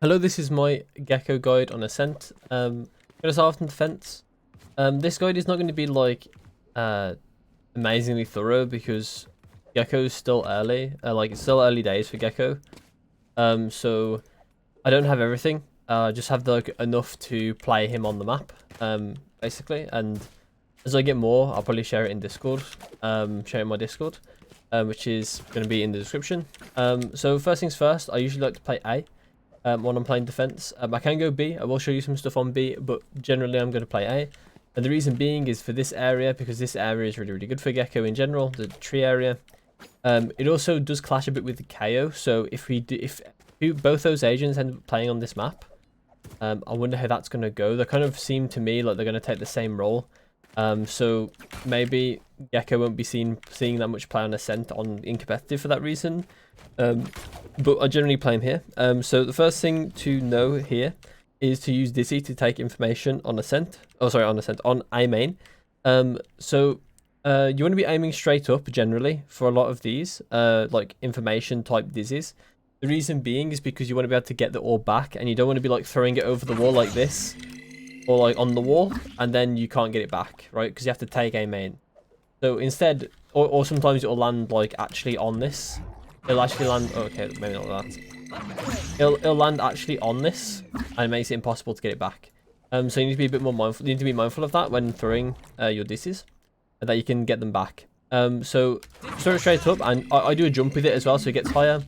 Hello, this is my Gekko guide on Ascent. Gonna start off in defense. This guide is not going to be like amazingly thorough because Gekko's still early. It's still early days for Gekko. So I don't have everything. Just have enough to play him on the map, basically. And as I get more, I'll probably share it in Discord. Share it in my Discord, which is going to be in the description. So first things first, I usually like to play A. When I'm playing defense. I can go B. I will show you some stuff on B, but generally I'm going to play A. And the reason being is for this area, because this area is really, really good for Gekko in general, the tree area. It also does clash a bit with the KO. So if both those agents end up playing on this map, I wonder how that's going to go. They kind of seem to me like they're going to take the same role. So maybe Gekko won't be seeing that much play on Ascent in competitive for that reason. But I generally play him here. So the first thing to know here is to use Dizzy to take information on Ascent. Oh, sorry, on A main. So you want to be aiming straight up generally for a lot of these, like information type Dizzies. The reason being is because you want to be able to get the orb back, and you don't want to be like throwing it over the wall like this, or like on the wall, and then you can't get it back, right? Because you have to take A main. So instead, or sometimes it will land like actually on this. It'll actually land. Oh, okay, maybe not that. It'll land actually on this, and it makes it impossible to get it back. So you need to be a bit more mindful. You need to be mindful of that when throwing your disses, and that you can get them back. So throw it straight up, and I do a jump with it as well, so it gets higher.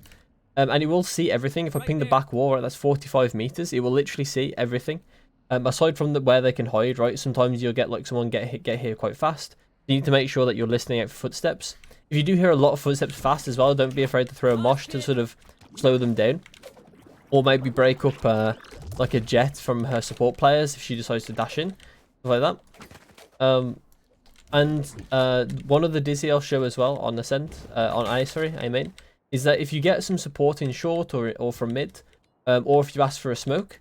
And it will see everything. If I ping the back wall, right, that's 45 meters. It will literally see everything. Aside from where they can hide, right? Sometimes you'll get like someone get here quite fast. You need to make sure that you're listening out for footsteps. If you do hear a lot of footsteps fast as well, don't be afraid to throw a mosh to sort of slow them down. Or maybe break up like a jet from her support players if she decides to dash in. Stuff like that. And one of the Dizzy I'll show as well on Ascent, on A main, is that if you get some support in short or from mid, or if you ask for a smoke,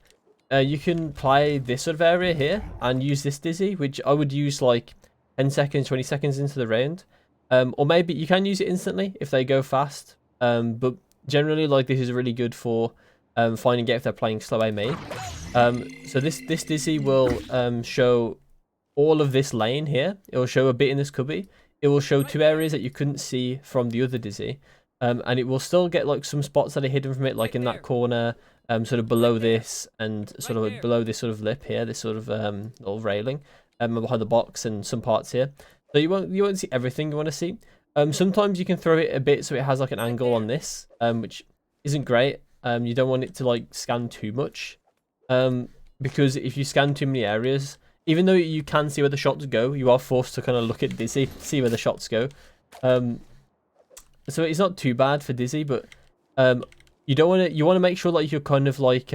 you can play this sort of area here and use this Dizzy, which I would use like 10 seconds, 20 seconds into the round. Or maybe you can use it instantly if they go fast. But generally, like, this is really good for finding out if they're playing slow A main. So this Dizzy will show all of this lane here. It will show a bit in this cubby. It will show two areas that you couldn't see from the other Dizzy. And it will still get like some spots that are hidden from it, like in that corner, sort of below this, and sort of below this sort of lip here, this sort of little railing, behind the box, and some parts here. So you won't see everything you want to see. Sometimes you can throw it a bit so it has like an angle on this, which isn't great. You don't want it to like scan too much, because if you scan too many areas, even though you can see where the shots go, you are forced to kind of look at Dizzy to see where the shots go. So it's not too bad for Dizzy, but you want to make sure like you're kind of like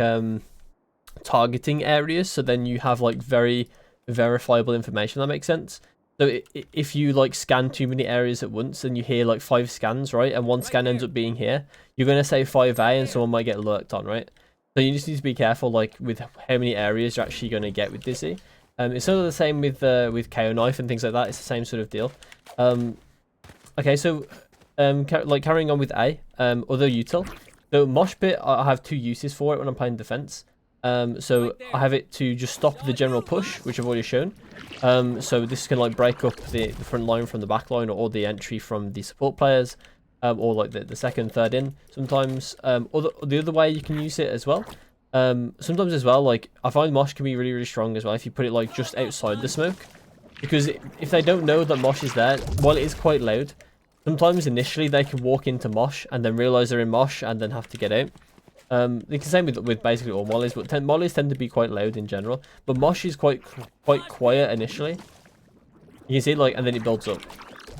targeting areas, so then you have like very verifiable information. That makes sense. So if you like scan too many areas at once and you hear like 5 scans, right, and one scan ends up being here, you're going to say 5A and someone might get lurked on, right? So you just need to be careful like with how many areas you're actually going to get with Dizzy. It's sort of the same with KO knife and things like that. It's the same sort of deal. Okay, so like carrying on with A, other util. So mosh pit, I have 2 uses for it when I'm playing defense. So I have it to just stop the general push, which I've already shown. So this can like break up the front line from the back line, or the entry from the support players, or like the second, third in sometimes. Or the other way you can use it as well. Sometimes as well, like I find mosh can be really, really strong as well if you put it like just outside the smoke, because if they don't know that mosh is there, while it is quite loud, sometimes initially they can walk into mosh and then realize they're in mosh and then have to get out. You can say with basically all mollies, but mollies tend to be quite loud in general. But mosh is quite quiet initially. You can see it like, and then it builds up.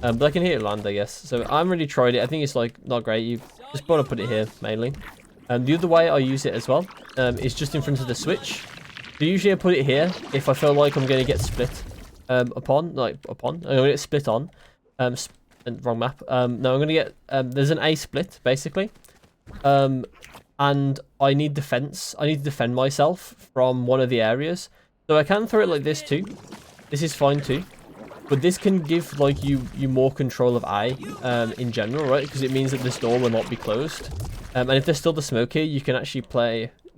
But I can hear it land, I guess. So I haven't really tried it. I think it's like not great. You just want to put it here mainly. The other way I use it as well is just in front of the switch. So usually I put it here if I feel like I'm going to get split upon. I'm going to get split on. Wrong map. No, I'm going to get there's an A split basically. And I need defense. I need to defend myself from one of the areas. So I can throw it like this too. This is fine too. But this can give like you more control of A in general, right? Because it means that this door will not be closed. And if there's still the smoke here, you can actually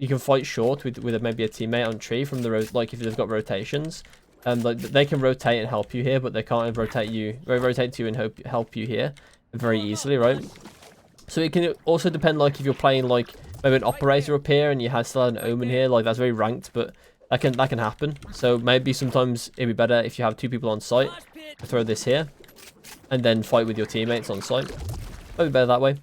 you can fight short with maybe a teammate on tree from the like if they've got rotations. Like they can rotate and help you here, but they can't rotate to you and help you here very easily, right? So it can also depend, like if you're playing like maybe an operator up here and you have still an omen here, like that's very ranked, but that can happen. So maybe sometimes it'd be better if you have 2 people on site to throw this here and then fight with your teammates on site. Might be better that way.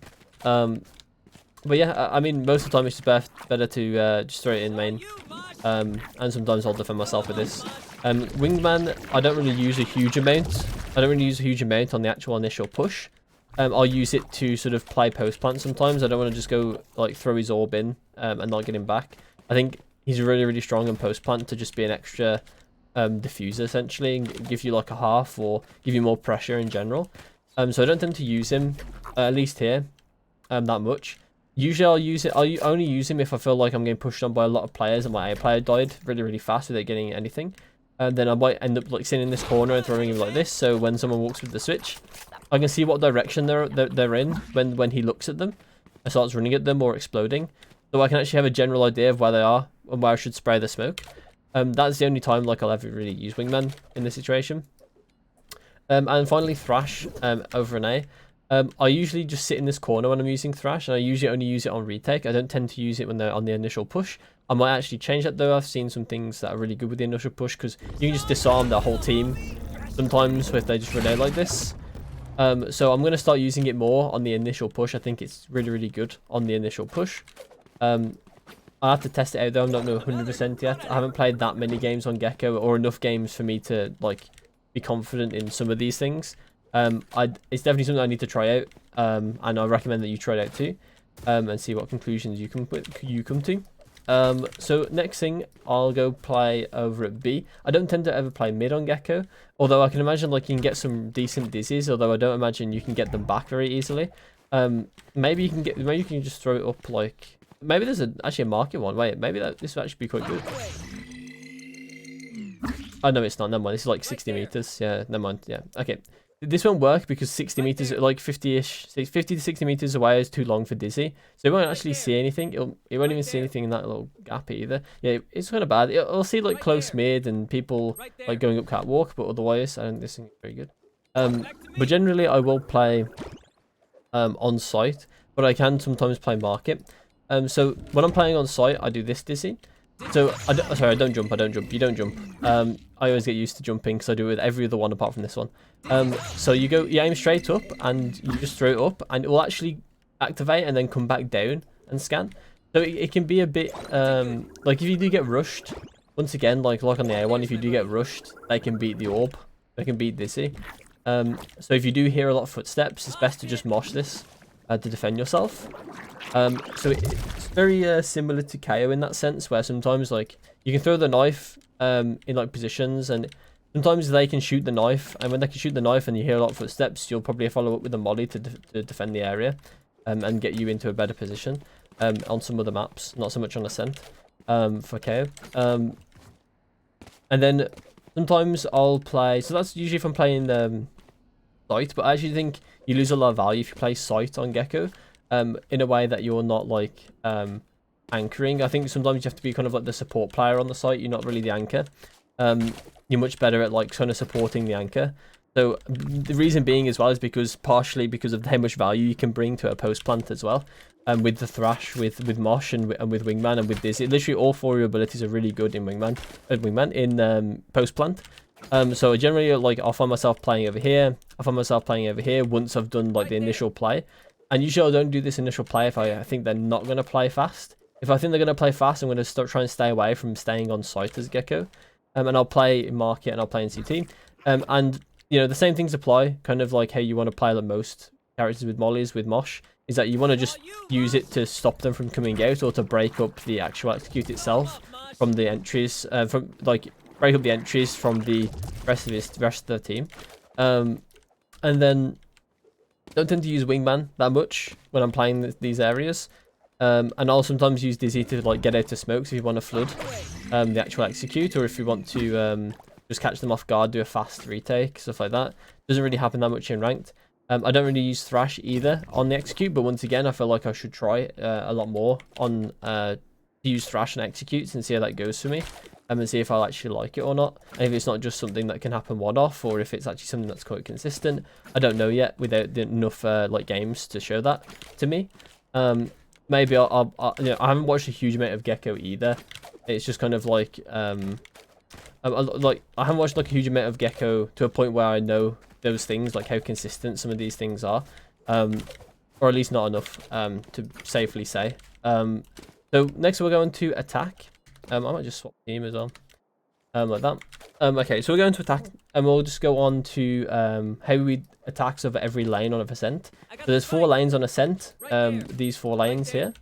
But yeah, I mean, most of the time it's just better to just throw it in main. And sometimes I'll defend myself with this. Wingman, I don't really use a huge amount. I don't really use a huge amount on the actual initial push. I'll use it to sort of play post plant sometimes. I don't want to just go like throw his orb in and not get him back. I think he's really, really strong in post plant to just be an extra diffuser essentially and give you like a half or give you more pressure in general. So I don't tend to use him, at least here, that much. Usually I'll only use him if I feel like I'm getting pushed on by a lot of players and my A player died really, really fast without getting anything. And then I might end up like sitting in this corner and throwing him like this, so when someone walks with the switch, I can see what direction they're in when he looks at them and starts running at them or exploding. So I can actually have a general idea of where they are and where I should spray the smoke. That's the only time like I'll ever really use Wingman in this situation. And finally Thrash over an A. I usually just sit in this corner when I'm using Thrash, and I usually only use it on retake. I don't tend to use it when they're on the initial push. I might actually change that though. I've seen some things that are really good with the initial push because you can just disarm their whole team sometimes if they just run out like this. So I'm going to start using it more on the initial push. I think it's really, really good on the initial push. I have to test it out though. I'm not 100% yet. I haven't played that many games on Gekko or enough games for me to like be confident in some of these things. It's definitely something I need to try out, and I recommend that you try it out too, and see what conclusions you come to. So next thing, I'll go play over at B. I don't tend to ever play mid on Gekko, although I can imagine like you can get some decent dizzies, although I don't imagine you can get them back very easily. Maybe you can just throw it up like, maybe there's actually a market one. Wait, maybe this would actually be quite good. Oh no, it's not. Never mind. This is like 60 meters. Yeah, never mind. Yeah, okay. This won't work because 60 meters, like 50-ish, 50 to 60 meters away is too long for Dizzy. So it won't actually see anything. It won't even see anything in that little gap either. Yeah, it's kind of bad. It'll see like close mid and people like going up catwalk, but otherwise I don't think this thing is very good. But generally I will play on site, but I can sometimes play market. So when I'm playing on site, I do this Dizzy. So, sorry, I don't jump, you don't jump. I always get used to jumping because I do it with every other one apart from this one. So you aim straight up and you just throw it up and it will actually activate and then come back down and scan. So it can be a bit, like if you do get rushed, once again, like on the A1, if you do get rushed, they can beat the orb, they can beat Dizzy. So if you do hear a lot of footsteps, it's best to just mosh this to defend yourself. So it's very similar to KO in that sense, where sometimes like you can throw the knife in like positions, and sometimes they can shoot the knife, and when they can shoot the knife and you hear a lot of footsteps, you'll probably follow up with a molly to defend the area and get you into a better position on some other maps, not so much on Ascent for KO. And then sometimes I'll play, so that's usually if I'm playing site, but I actually think you lose a lot of value if you play site on Gekko. In a way that you're not like anchoring. I think sometimes you have to be kind of like the support player on the site. You're not really the anchor. You're much better at like kind of supporting the anchor. So the reason being as well is partially because of how much value you can bring to a post plant as well. With the Thrash, with Mosh, and with Wingman, and with this, literally all 4 of your abilities are really good in Wingman in post plant. So generally, like I'll find myself playing over here. I find myself playing over here once I've done like the initial play. And usually I don't do this initial play if I think they're not going to play fast. If I think they're going to play fast, I'm going to start trying to stay away from staying on site as Gekko. And I'll play in market and I'll play in CT. And, you know, the same things apply, kind of like how you want to play like most characters with mollies, with Mosh, is that you want to just use it to stop them from coming out or to break up the actual execute itself from the entries, break up the entries from the rest of the team. And then don't tend to use Wingman that much when I'm playing these areas. And I'll sometimes use Dizzy to like get out of smokes if you want to flood the actual execute, or if you want to just catch them off guard, do a fast retake, stuff like that. Doesn't really happen that much in ranked. I don't really use Thrash either on the execute, but once again, I feel like I should try a lot more on use thrash and executes and see how that goes for me, and see if I actually like it or not, and if it's not just something that can happen one-off, or if it's actually something that's quite consistent. I don't know yet without enough like games to show that to me. Maybe I'll you know, I haven't watched a huge amount of Gekko either. It's just kind of like I haven't watched like a huge amount of Gekko to a point where I know those things, like how consistent some of these things are, or at least not enough to safely say. So next we're going to attack. I might just swap team as well, like that. Okay, so we're going to attack, and we'll just go on to how we attacks over every lane on a Ascent. So there's 4 lanes on Ascent, these 4 lanes here,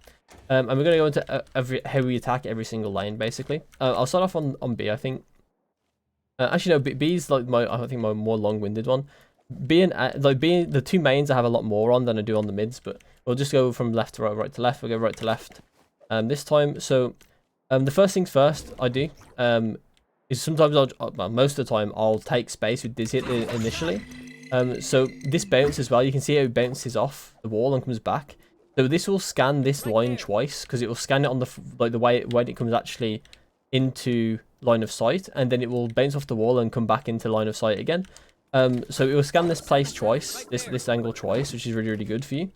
and we're going to go into how we attack every single lane basically. I'll start off on B, I think. Actually no, B is like I think my more long-winded one. B and the 2 mains I have a lot more on than I do on the mids, but we'll just go from left to right, right to left. We'll go right to left this time. So the first things first I do is sometimes well, most of the time I'll take space with Dizzy initially. So this bounce as well, you can see how it bounces off the wall and comes back. So this will scan this line twice, because it will scan it on the way when it comes actually into line of sight, and then it will bounce off the wall and come back into line of sight again. So it will scan this place twice, this angle twice, which is really, really good for you.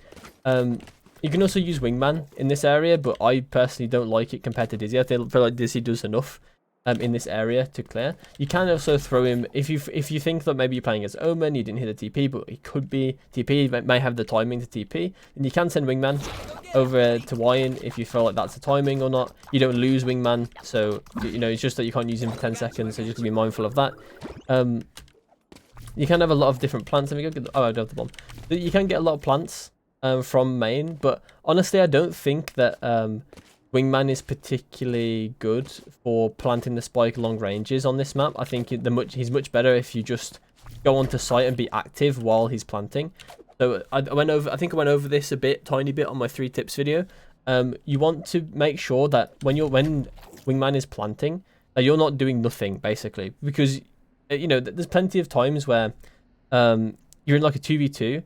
You can also use Wingman in this area, but I personally don't like it compared to Dizzy. I feel like Dizzy does enough in this area to clear. You can also throw him if you think that maybe you're playing as Omen, you didn't hit the TP, but he could be TP, may have the timing to TP, and you can send Wingman over to Wyan if you feel like that's the timing or not. You don't lose Wingman, so you know it's just that you can't use him for 10 seconds, so just be mindful of that. You can have a lot of different plants. Let me go get oh, I don't have the bomb. You can get a lot of plants from main, but honestly I don't think that Wingman is particularly good for planting the spike long ranges on this map. I think he's much better if you just go onto site and be active while he's planting. So I think I went over this tiny bit on my 3 tips video. You want to make sure that when Wingman is planting, that you're not doing nothing basically, because you know there's plenty of times where you're in like a 2v2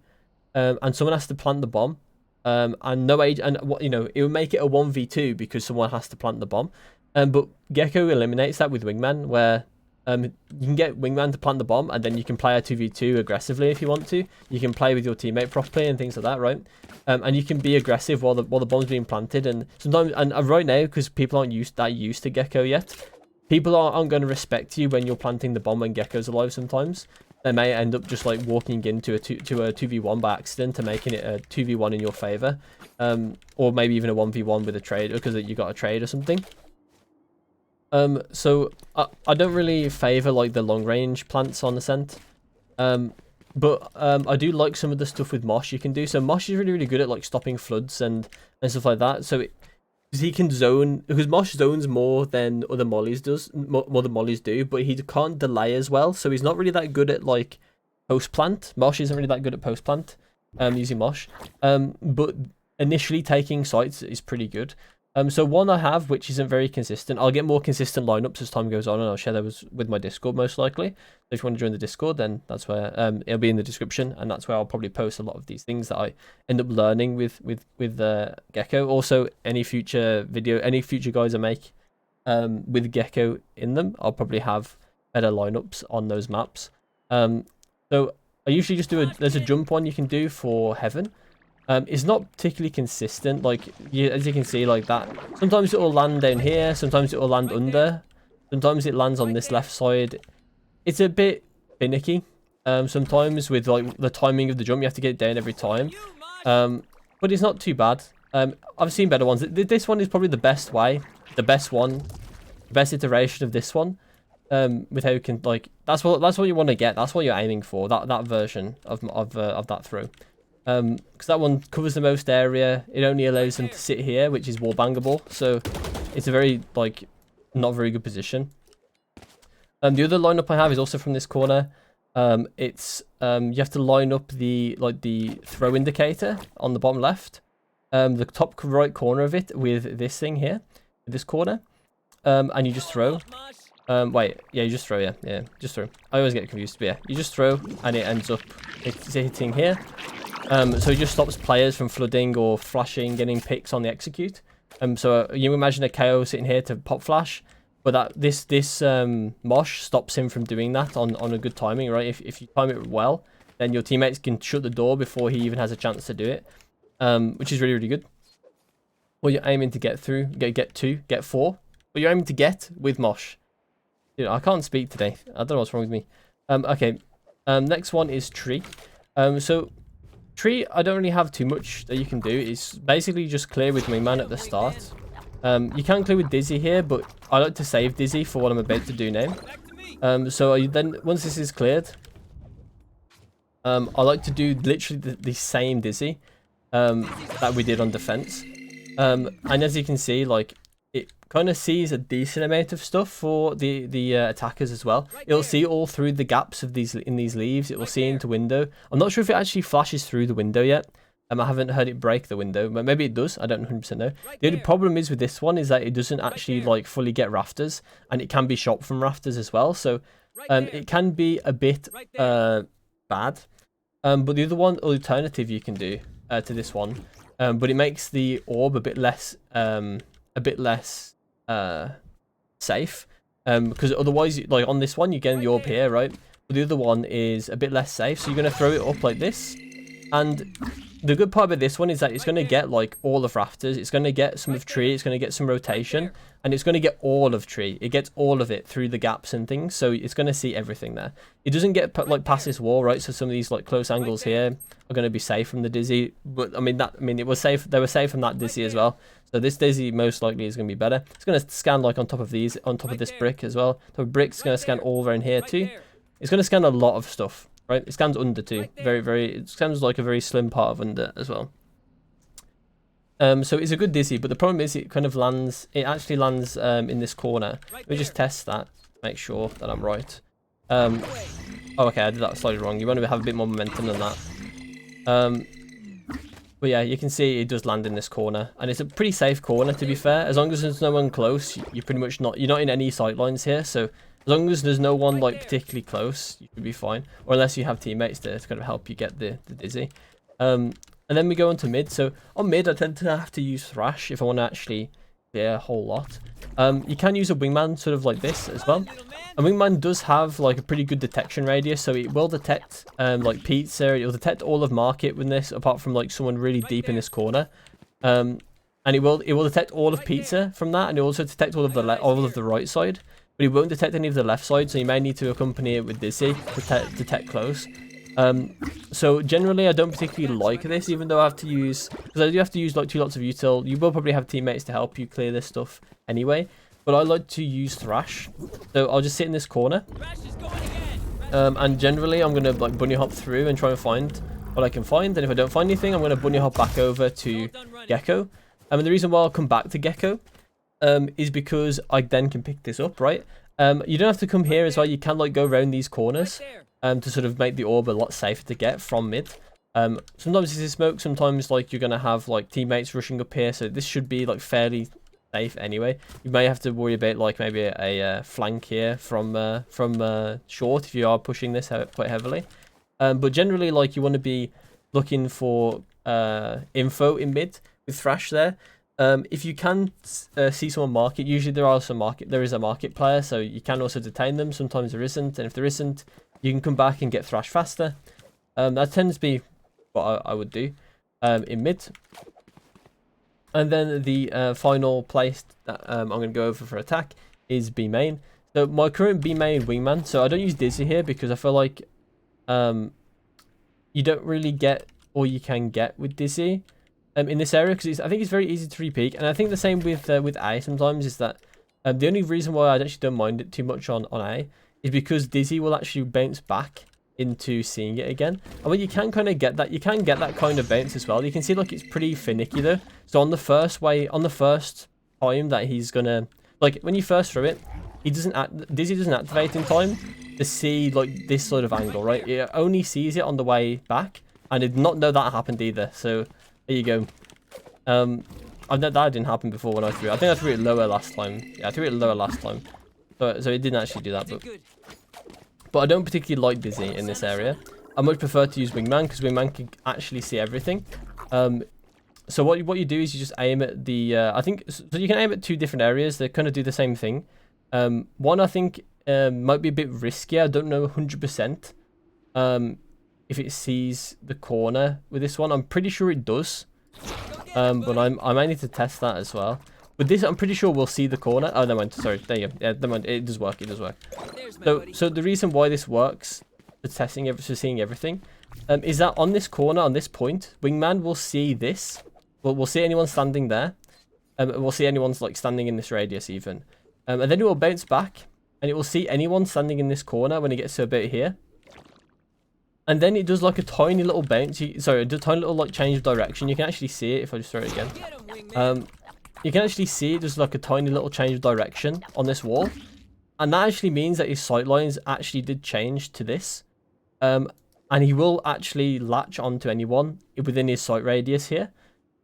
and someone has to plant the bomb. And no age, and what you know, it will make it a 1v2 because someone has to plant the bomb. But Gekko eliminates that with Wingman, where you can get Wingman to plant the bomb, and then you can play a 2v2 aggressively if you want to. You can play with your teammate properly and things like that, right? And you can be aggressive while the bomb's being planted. And sometimes, and right now, because people aren't used to Gekko yet, people aren't going to respect you when you're planting the bomb when Gekko's alive. Sometimes they may end up just like walking into a 2v1 by accident and making it a 2v1 in your favor, or maybe even a 1v1 with a trade because you got a trade or something. So I don't really favor like the long range plants on Ascent, but I do like some of the stuff with Mosh you can do. So Mosh is really, really good at like stopping floods and stuff like that. So he can zone, because Mosh zones more than other mollies more than mollies do, but he can't delay as well, so he's not really that good at like post plant. Mosh isn't really that good at post plant using Mosh, but initially taking sites is pretty good. So one I have which isn't very consistent. I'll get more consistent lineups as time goes on, and I'll share those with my Discord most likely. So if you want to join the Discord, then that's where it'll be in the description, and that's where I'll probably post a lot of these things that I end up learning with Gekko. Also, any future guides I make with Gekko in them, I'll probably have better lineups on those maps. So I usually just there's a jump one you can do for Heaven. It's not particularly consistent, like as you can see, like that. Sometimes it will land down here, sometimes it will land under, sometimes it lands on this left side. It's a bit finicky sometimes with like the timing of the jump. You have to get it down every time, but it's not too bad. I've seen better ones. This one is probably the best way, the best iteration of this one, with how you can, like, that's what you want to get. That's what you're aiming for, that version of that throw. Because that one covers the most area. It only allows them to sit here, which is wall bangable, so it's a very, like, not very good position. The other lineup I have is also from this corner. It's you have to line up the throw indicator on the bottom left, the top right corner of it with this thing here, this corner, and you just throw. Wait, yeah, you just throw, yeah, just throw. I always get confused, but yeah, you just throw, and it ends up hitting here. So it just stops players from flooding or flashing, getting picks on the execute. So you imagine a KO sitting here to pop flash, but that this mosh stops him from doing that on a good timing, right? If you time it well, then your teammates can shut the door before he even has a chance to do it, which is really, really good. Well, you're aiming to get through, get 4, but you're aiming to get with mosh. Dude, I can't speak today. I don't know what's wrong with me. Okay. Next one is tree. So tree, I don't really have too much that you can do. It's basically just clear with wingman at the start. You can clear with Dizzy here, but I like to save Dizzy for what I'm about to do now. So then once this is cleared, I like to do literally the same Dizzy that we did on defense. And as you can see, like, it kind of sees a decent amount of stuff for the attackers as well. It'll see all through the gaps of these leaves. It will see into window. I'm not sure if it actually flashes through the window yet. I haven't heard it break the window, but maybe it does. I don't 100% know. The only problem is with this one is that it doesn't actually like fully get rafters, and it can be shot from rafters as well. So it can be a bit bad. But the other one, alternative you can do to this one, but it makes the orb a bit less safe, because otherwise, like on this one, you get the orb here, right? But the other one is a bit less safe, so you're going to throw it up like this. And the good part about this one is that it's going to get like all of rafters, it's going to get some of tree, it's going to get some rotation, and it's going to get all of tree. It gets all of it through the gaps and things, so it's going to see everything there. It doesn't get like past this wall, right? So some of these like close angles here are going to be safe from the Dizzy, but I mean it was safe. They were safe from that Dizzy as well. So this Dizzy most likely is going to be better. It's going to scan like on top of these, on top of this brick as well. So brick's going to scan all over in here too. It's going to scan a lot of stuff. Right, it scans under too. It scans like a very slim part of under as well. So it's a good Dizzy, but the problem is it kind of lands. It actually lands in this corner. Let me just test that, make sure that I'm right. Oh, okay, I did that slightly wrong. You want to have a bit more momentum than that. But yeah, you can see it does land in this corner, and it's a pretty safe corner to be fair. As long as there's no one close, you're pretty much not. You're not in any sight lines here, so. As long as there's no one like particularly close, you should be fine. Or unless you have teammates there to kind of help you get the Dizzy. And then we go on to mid. So on mid, I tend to have to use Thrash if I want to actually clear a whole lot. You can use a wingman sort of like this as well. A wingman does have like a pretty good detection radius, so it will detect like pizza. It will detect all of market with this, apart from like someone really deep in this corner. And it will detect all of pizza from that, and it will also detect all of the right side. But it won't detect any of the left side, so you may need to accompany it with Dizzy to detect close. So generally, I don't particularly like this, even though I have to use, because I do have to use like 2 lots of util. You will probably have teammates to help you clear this stuff anyway. But I like to use Thrash, so I'll just sit in this corner. And generally, I'm gonna like bunny hop through and try and find what I can find. And if I don't find anything, I'm gonna bunny hop back over to Gekko. And the reason why I'll come back to Gekko is because I then can pick this up, right? You don't have to come here as well. You can like go around these corners to sort of make the orb a lot safer to get from mid. Sometimes this is smoke, sometimes like you're gonna have like teammates rushing up here, so this should be like fairly safe anyway. You may have to worry about like maybe a flank here from short if you are pushing this quite heavily. But generally, like, you want to be looking for info in mid with Thrash there. If you can see someone market, usually there is a market player, so you can also detain them. Sometimes there isn't, and if there isn't, you can come back and get Thrash faster. That tends to be what I would do in mid. And then the final place that I'm going to go over for attack is B main. So my current B main wingman, so I don't use Dizzy here because I feel like you don't really get all you can get with Dizzy in this area, because I think it's very easy to re-peek. And I think the same with A sometimes, is that the only reason why I actually don't mind it too much on A is because Dizzy will actually bounce back into seeing it again. And when you can kind of get that, you can get that kind of bounce as well. You can see like it's pretty finicky though. So on the first time that he's gonna, like, when you first throw it, Dizzy doesn't activate in time to see like this sort of angle, right? It only sees it on the way back, and I did not know that happened either. So there you go. That didn't happen before when I threw it. I think I threw it lower last time. Yeah, I threw it lower last time. So it didn't actually do that, but I don't particularly like Dizzy in this area. I much prefer to use Wingman because Wingman can actually see everything. So what you do is you just aim at the I think so you can aim at 2 different areas. They kind of do the same thing. One I think might be a bit risky. I don't know 100% if it sees the corner with this one. I'm pretty sure it does. But I might need to test that as well. With this, I'm pretty sure we'll see the corner. Oh, never mind. Sorry, there you go. Yeah, never mind. It does work. It does work. So the reason why this works for testing, for seeing everything, is that on this corner, on this point, Wingman will see this. We'll see anyone standing there. We'll see anyone's like standing in this radius even. And then it will bounce back, and it will see anyone standing in this corner when it gets to about here. And then it does like a tiny little bounce. Sorry, a tiny little like change of direction. You can actually see it if I just throw it again. You can actually see it does like a tiny little change of direction on this wall. And that actually means that his sight lines actually did change to this. And he will actually latch onto anyone within his sight radius here.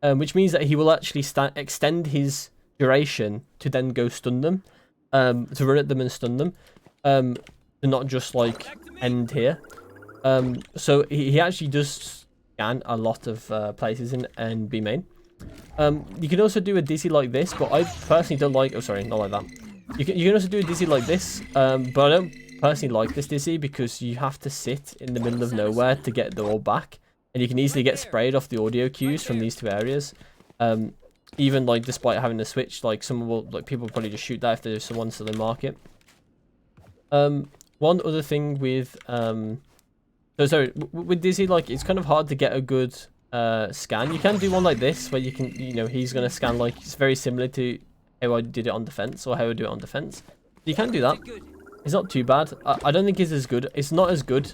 Which means that he will actually extend his duration to then go stun them. To run at them and stun them. To not just like end here. So he actually does scan a lot of places in B main. You can also do a dizzy like this, but I personally don't like... Oh, sorry, not like that. You can also do a dizzy like this, but I don't personally like this dizzy because you have to sit in the middle of nowhere to get the orb back, and you can easily get sprayed off the audio cues from these 2 areas. Even like despite having to switch, like people will probably just shoot that if there's someone still in market. One other thing with with dizzy, like it's kind of hard to get a good scan. You can do one like this where you can, he's gonna scan like it's very similar to how I did it on defense or how I do it on defense. You can do that. It's not too bad. I don't think it's as good. It's not as good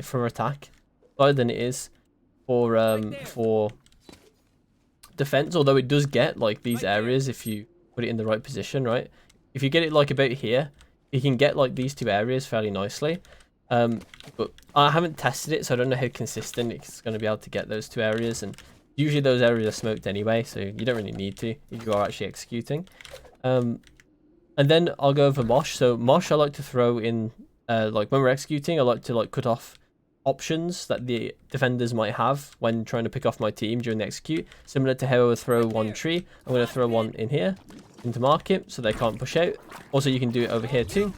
for attack than it is for defense. Although it does get like these areas if you put it in the right position, right? If you get it like about here, you can get like these 2 areas fairly nicely. But I haven't tested it, so I don't know how consistent it's going to be able to get those 2 areas. And usually those areas are smoked anyway, so you don't really need to if you are actually executing. And then I'll go over Mosh. So Mosh I like to throw in, like when we're executing, I like to like cut off options that the defenders might have when trying to pick off my team during the execute. Similar to how I would throw one tree, I'm going to throw one in here into market so they can't push out. Also, you can do it over here too.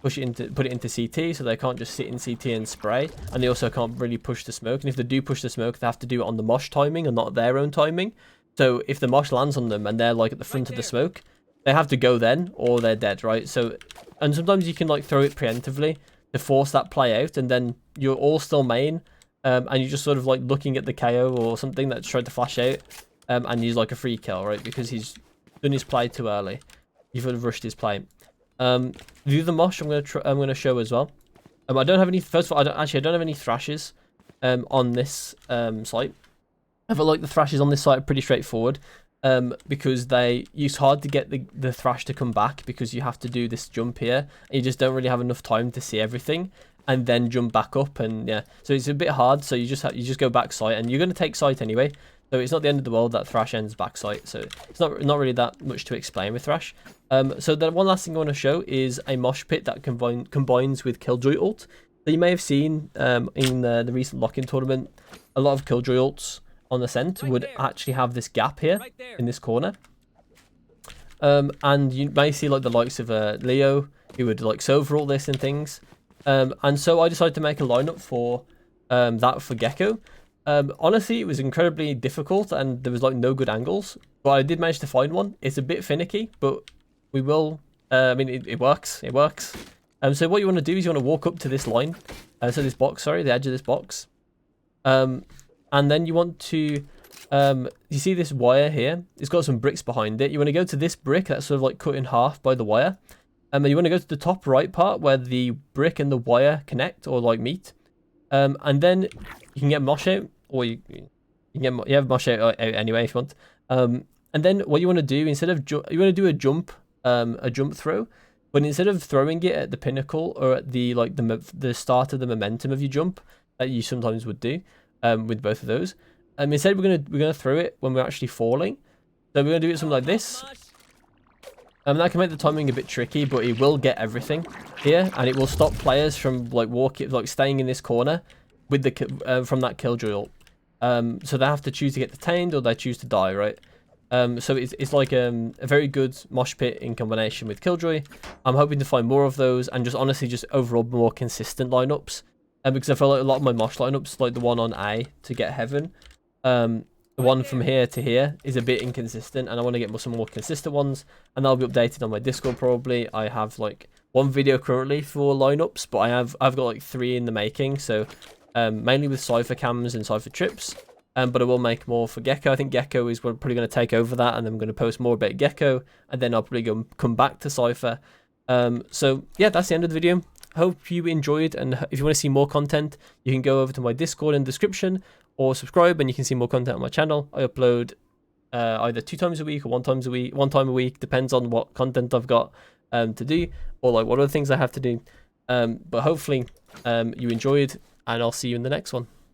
Put it into CT so they can't just sit in CT and spray, and they also can't really push the smoke. And if they do push the smoke, they have to do it on the Mosh timing and not their own timing. So if the Mosh lands on them and they're like at the front of the smoke, they have to go then or they're dead, right? So, and sometimes you can like throw it preemptively to force that play out, and then you're all still main, and you're just sort of like looking at the KO or something that's tried to flash out, and use like a free kill, right? Because he's done his play too early. You've sort of rushed his play. The other Mosh I'm gonna show as well. I don't have any. First of all, I don't have any thrashes on this site. I feel like the thrashes on this site are pretty straightforward, because it's hard to get the thrash to come back because you have to do this jump here, and you just don't really have enough time to see everything and then jump back up, and yeah, so it's a bit hard. So you just go back site, and you're gonna take site anyway. So it's not the end of the world that Thrash ends back site. So it's not really that much to explain with Thrash. So the one last thing I want to show is a mosh pit that combines with Killjoy ult. So you may have seen in the recent lock-in tournament, a lot of Killjoy ults on Ascent would actually have this gap here in this corner. And you may see like the likes of Leo, who would like Sova all this and things. And so I decided to make a lineup for that for Gekko. Honestly, it was incredibly difficult and there was like no good angles, but I did manage to find one. It's a bit finicky, but we will, I mean, it works, so what you want to do is you want to walk up to this line, so this box, sorry, the edge of this box, and then you want to, you see this wire here, it's got some bricks behind it. You want to go to this brick that's sort of like cut in half by the wire, and then you want to go to the top right part where the brick and the wire connect or like meet, and then you can get mosh out, or you have mosh out anyway if you want. And then what you want to do, instead of you want to do a jump throw, but instead of throwing it at the pinnacle or at the the start of the momentum of your jump that you sometimes would do with both of those, instead we're gonna throw it when we're actually falling. So we're gonna do it something like this. That can make the timing a bit tricky, but it will get everything here, and it will stop players from like staying in this corner with the from that Killjoy ult. So they have to choose to get detained or they choose to die, right? So it's like a very good mosh pit in combination with Killjoy. I'm hoping to find more of those and just honestly just overall more consistent lineups. Because I feel like a lot of my mosh lineups, like the one on A to get heaven, the one from here to here is a bit inconsistent, and I want to get some more consistent ones, and that'll be updated on my Discord probably. I have like one video currently for lineups, but I've got like 3 in the making, so mainly with Cypher cams and Cypher trips. But I will make more for Gekko. I think Gekko is probably going to take over that, and then I'm going to post more about Gekko, and then I'll probably come back to Cypher. So yeah, that's the end of the video. Hope you enjoyed, and if you want to see more content, you can go over to my Discord in the description, or subscribe, and you can see more content on my channel. I upload either 2 times a week or 1 time a week, depends on what content I've got to do, or like what other things I have to do. But hopefully you enjoyed, and I'll see you in the next one.